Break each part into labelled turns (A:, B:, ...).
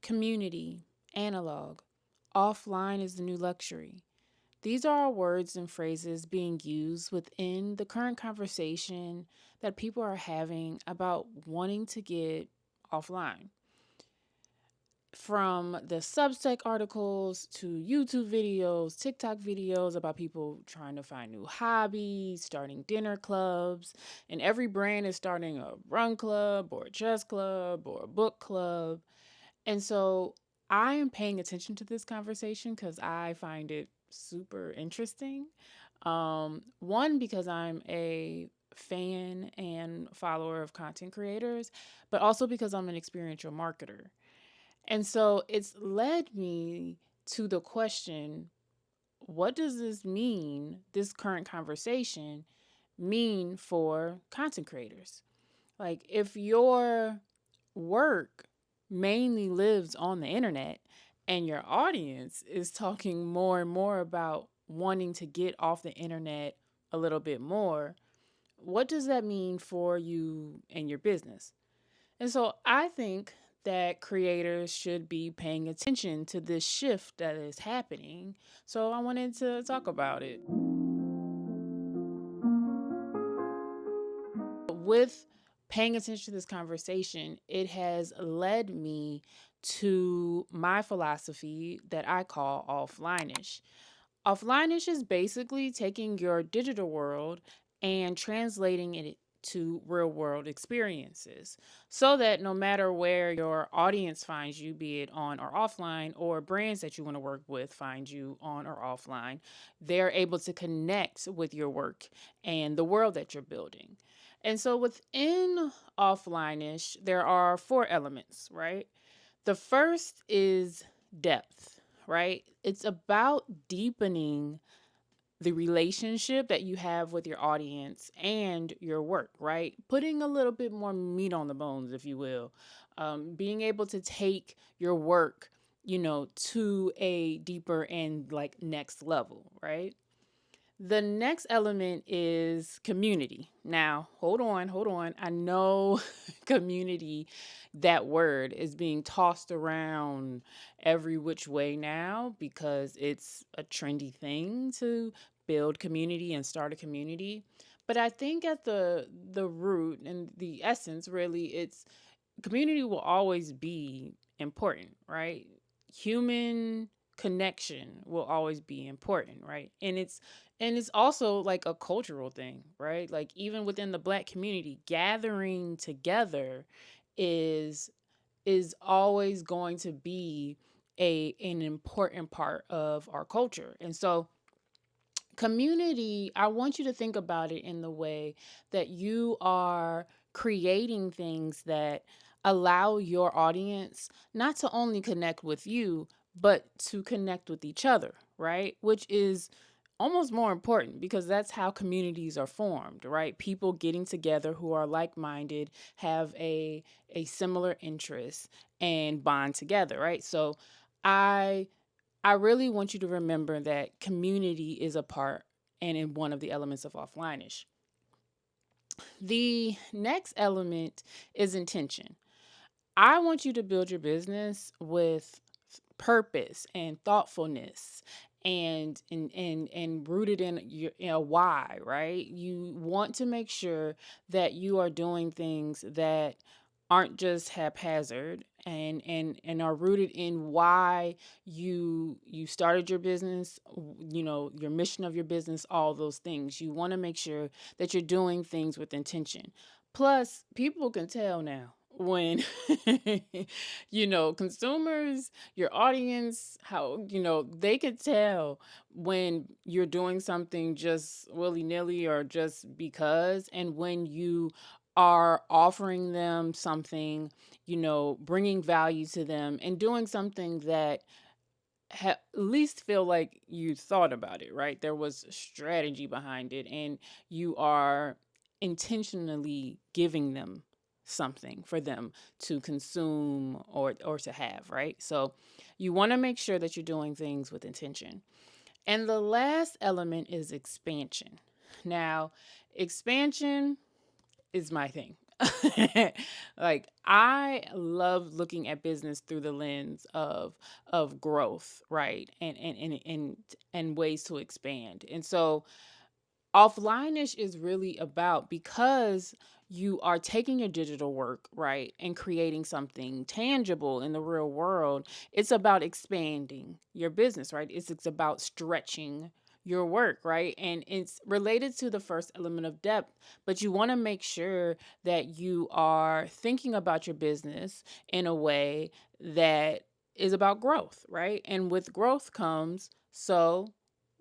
A: community, analog, offline is the new luxury. These are all words and phrases being used within the current conversation that people are having about wanting to get offline. From the Substack articles to YouTube videos, TikTok videos about people trying to find new hobbies, starting dinner clubs, and every brand is starting a run club or a chess club or a book club. And so I am paying attention to this conversation because I find it super interesting. One, because I'm a fan and follower of content creators, but also because I'm an experiential marketer. And so it's led me to the question, what does this mean, this current conversation mean for content creators? Like, if your work mainly lives on the internet and your audience is talking more and more about wanting to get off the internet a little bit more, what does that mean for you and your business? And so I think that creators should be paying attention to this shift that is happening. So I wanted to talk about it. With paying attention to this conversation, it has led me to my philosophy that I call offlinish. Offlinish is basically taking your digital world and translating it to real world experiences so that no matter where your audience finds you, be it on or offline, or brands that you want to work with find you on or offline, they're able to connect with your work and the world that you're building. And so within offlineish, there are four elements, right? The first is depth, right? It's about deepening the relationship that you have with your audience and your work, right? Putting a little bit more meat on the bones, if you will. Being able to take your work, to a deeper and like next level, right? The next element is community. Now, hold on. I know community, that word is being tossed around every which way now because it's a trendy thing to build community and start a community. But I think at the root and the essence, really, it's community will always be important, right? Human connection will always be important, right? And it's also like a cultural thing, right? Like even within the Black community, gathering together is always going to be an important part of our culture. And so community, I want you to think about it in the way that you are creating things that allow your audience not to only connect with you, but to connect with each other, right? Which is almost more important because that's how communities are formed, right? People getting together who are like-minded, have a similar interest and bond together, right? So I I really want you to remember that community is a part and in one of the elements of offlineish. The next element is intention. I want you to build your business with purpose and thoughtfulness and rooted in your why, right? You want to make sure that you are doing things that aren't just haphazard and are rooted in why you started your business, your mission of your business, all those things. You want to make sure that you're doing things with intention. Plus, people can tell now when consumers, your audience, how they could tell when you're doing something just willy-nilly or just because, and when you are offering them something, bringing value to them and doing something that at least feel like you thought about it, right? There was strategy behind it and you are intentionally giving them something for them to consume or to have, right? So you want to make sure that you're doing things with intention. And the last element is expansion. Now, expansion is my thing. Like I love looking at business through the lens of growth, right? And ways to expand. And so offlineish is really about, because you are taking your digital work, right, and creating something tangible in the real world. It's about expanding your business, right? It's about stretching your work, right? And it's related to the first element of depth, but you want to make sure that you are thinking about your business in a way that is about growth, right? And with growth comes, so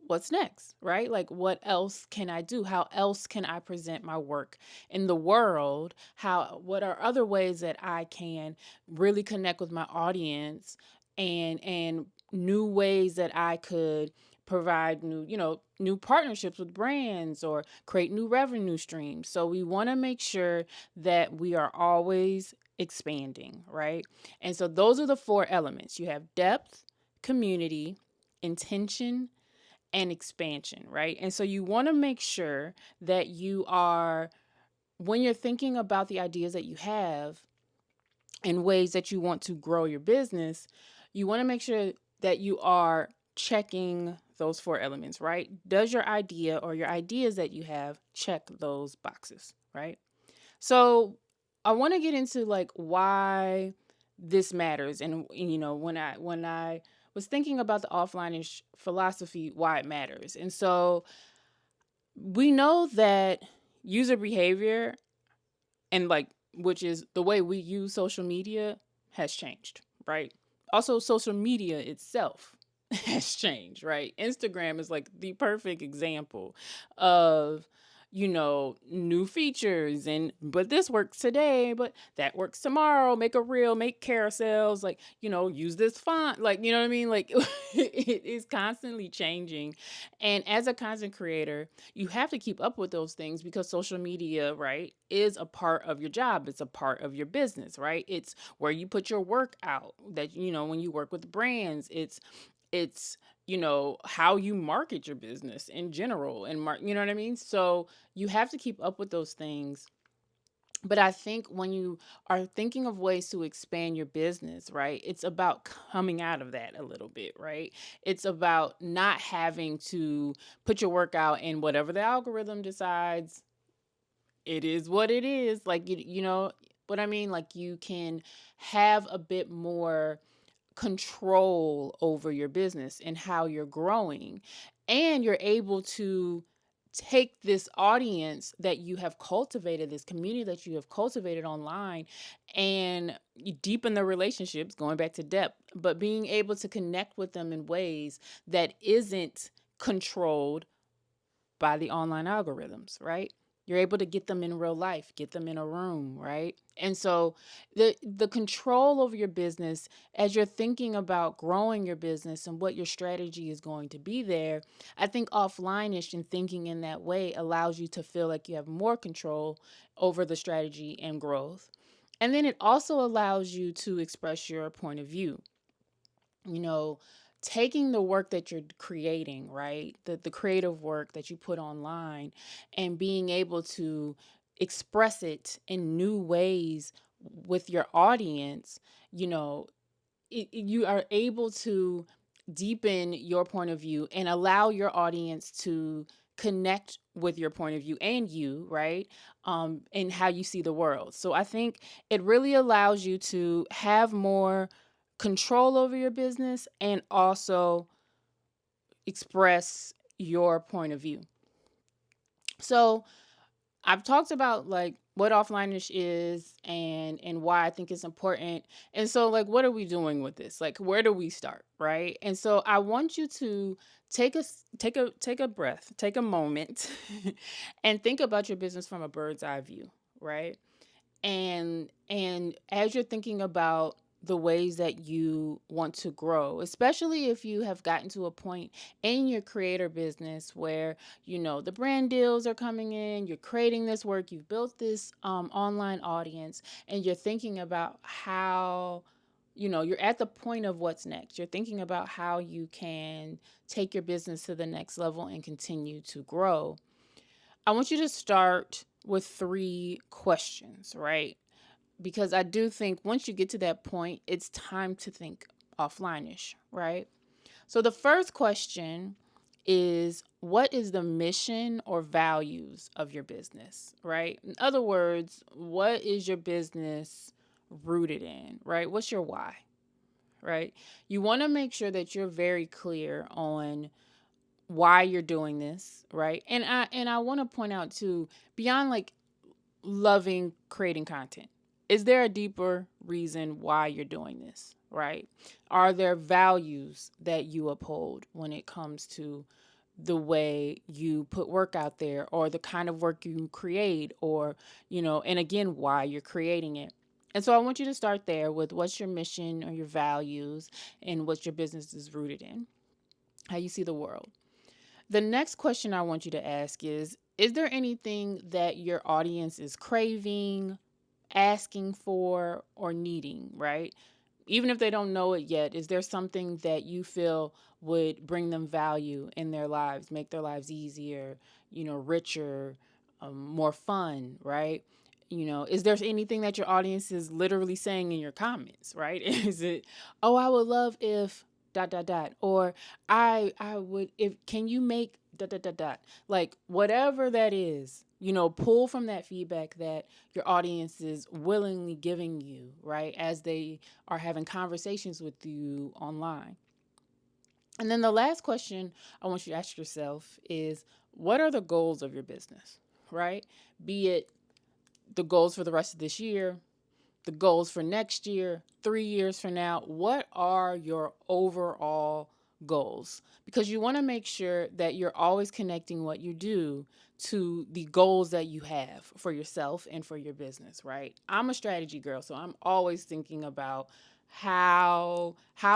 A: what's next, right? Like, what else can I do? How else can I present my work in the world? What are other ways that I can really connect with my audience, and new ways that I could provide new partnerships with brands or create new revenue streams. So we want to make sure that we are always expanding, right? And so those are the four elements. You have depth, community, intention, and expansion, right? And so you want to make sure that you are, when you're thinking about the ideas that you have and ways that you want to grow your business, you want to make sure that you are checking those four elements, right? Does your idea or your ideas that you have check those boxes, right? So I want to get into like why this matters, and when I was thinking about the offline philosophy, why it matters. And so we know that user behavior, and like, which is the way we use social media, has changed, right? Also, social media itself has changed, right? Instagram is like the perfect example of new features, and but this works today, but that works tomorrow. Make a reel, make carousels, like, use this font, like, you know what I mean? Like it is constantly changing. And as a content creator, you have to keep up with those things, because social media, right, is a part of your job. It's a part of your business, right? It's where you put your work out. That, when you work with brands, it's how you market your business in general, and you know what I mean? So you have to keep up with those things. But I think when you are thinking of ways to expand your business, right, it's about coming out of that a little bit, right? It's about not having to put your work out, and whatever the algorithm decides, it is what it is. Like, you know what I mean? Like, you can have a bit more control over your business and how you're growing, and you're able to take this audience that you have cultivated, this community that you have cultivated online, and you deepen the relationships, going back to depth, but being able to connect with them in ways that isn't controlled by the online algorithms, right? You're able to get them in real life, get them in a room, right? And so the control over your business, as you're thinking about growing your business and what your strategy is going to be there, I think offline-ish and thinking in that way allows you to feel like you have more control over the strategy and growth. And then it also allows you to express your point of view. you know, Taking the work that you're creating, right? The creative work that you put online, and being able to express it in new ways with your audience, you know, you are able to deepen your point of view and allow your audience to connect with your point of view and you, right? And how you see the world. So I think it really allows you to have more control over your business and also express your point of view. So I've talked about like what offlineish is, and why I think it's important. And so, like, what are we doing with this? Like, where do we start, right? And so I want you to take a breath, take a moment and think about your business from a bird's eye view, right? And as you're thinking about the ways that you want to grow, especially if you have gotten to a point in your creator business where the brand deals are coming in, you're creating this work, you've built this online audience, and you're thinking about how you're at the point of what's next. You're thinking about how you can take your business to the next level and continue to grow. I want you to start with 3 questions, right? Because I do think once you get to that point, it's time to think offline-ish, right? So the first question is, what is the mission or values of your business, right? In other words, what is your business rooted in, right? What's your why, right? You want to make sure that you're very clear on why you're doing this, right? And I want to point out too, beyond like loving creating content, is there a deeper reason why you're doing this, right? Are there values that you uphold when it comes to the way you put work out there, or the kind of work you create, or, and again, why you're creating it? And so I want you to start there with what's your mission or your values and what your business is rooted in, how you see the world. The next question I want you to ask is there anything that your audience is craving, asking for, or needing, right? Even if they don't know it yet, is there something that you feel would bring them value in their lives, make their lives easier, richer, more fun, right? Is there anything that your audience is literally saying in your comments, right? Is it, oh, I would love if dot dot dot, or I would, if, can you make dot dot dot dot, like whatever that is, pull from that feedback that your audience is willingly giving you, right, as they are having conversations with you online. And then the last question I want you to ask yourself is, what are the goals of your business, right? Be it the goals for the rest of this year, the goals for next year, 3 years from now. What are your overall goals? Because you want to make sure that you're always connecting what you do to the goals that you have for yourself and for your business, right? I'm a strategy girl, so I'm always thinking about how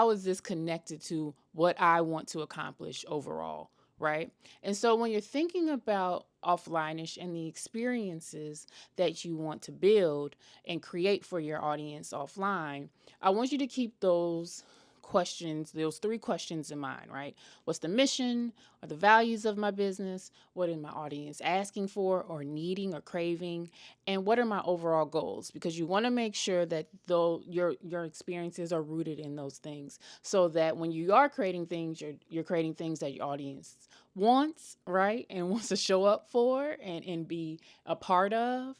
A: is this connected to what I want to accomplish overall, right? And so when you're thinking about offline-ish and the experiences that you want to build and create for your audience offline, I want you to keep those questions, those 3 questions in mind, right? What's the mission or the values of my business? What is my audience asking for or needing or craving? And what are my overall goals? Because you want to make sure that though your experiences are rooted in those things, so that when you are creating things, you're creating things that your audience wants, right? And wants to show up for and be a part of.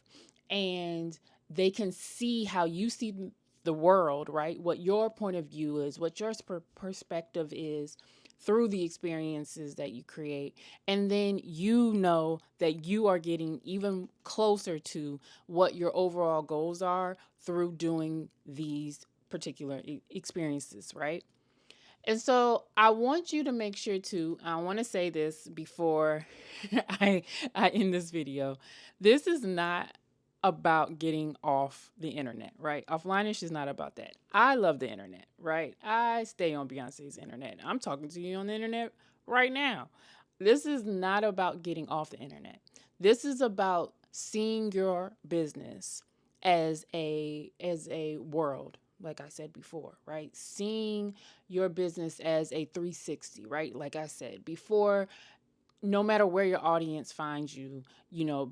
A: And they can see how you see the world, right? What your point of view is, what your perspective is through the experiences that you create. And then that you are getting even closer to what your overall goals are through doing these particular experiences, right? And so I want you to make sure I want to say this before I end this video. This is not about getting off the internet, right? Offline-ish is not about that. I love the internet, right? I stay on Beyonce's internet. I'm talking to you on the internet right now. This is not about getting off the internet. This is about seeing your business as a world, like I said before, right? Seeing your business as a 360, right? Like I said before, no matter where your audience finds you,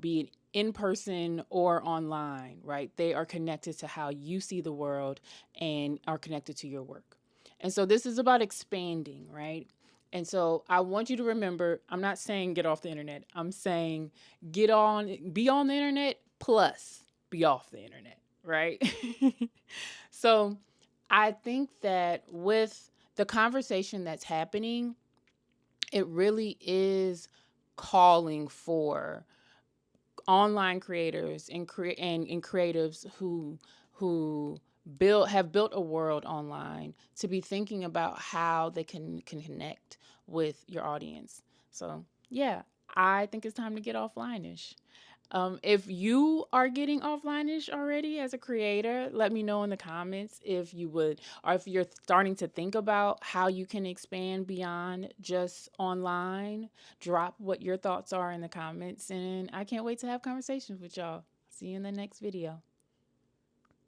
A: be it in person or online, right? They are connected to how you see the world and are connected to your work. And so this is about expanding, right? And so I want you to remember, I'm not saying get off the internet. I'm saying be on the internet plus be off the internet, right? So I think that with the conversation that's happening, it really is calling for online creators and creatives who have built a world online to be thinking about how they can connect with your audience. So yeah, I think it's time to get offline-ish. If you are getting offline-ish already as a creator, let me know in the comments if you would, or if you're starting to think about how you can expand beyond just online. Drop what your thoughts are in the comments, and I can't wait to have conversations with y'all. See you in the next video.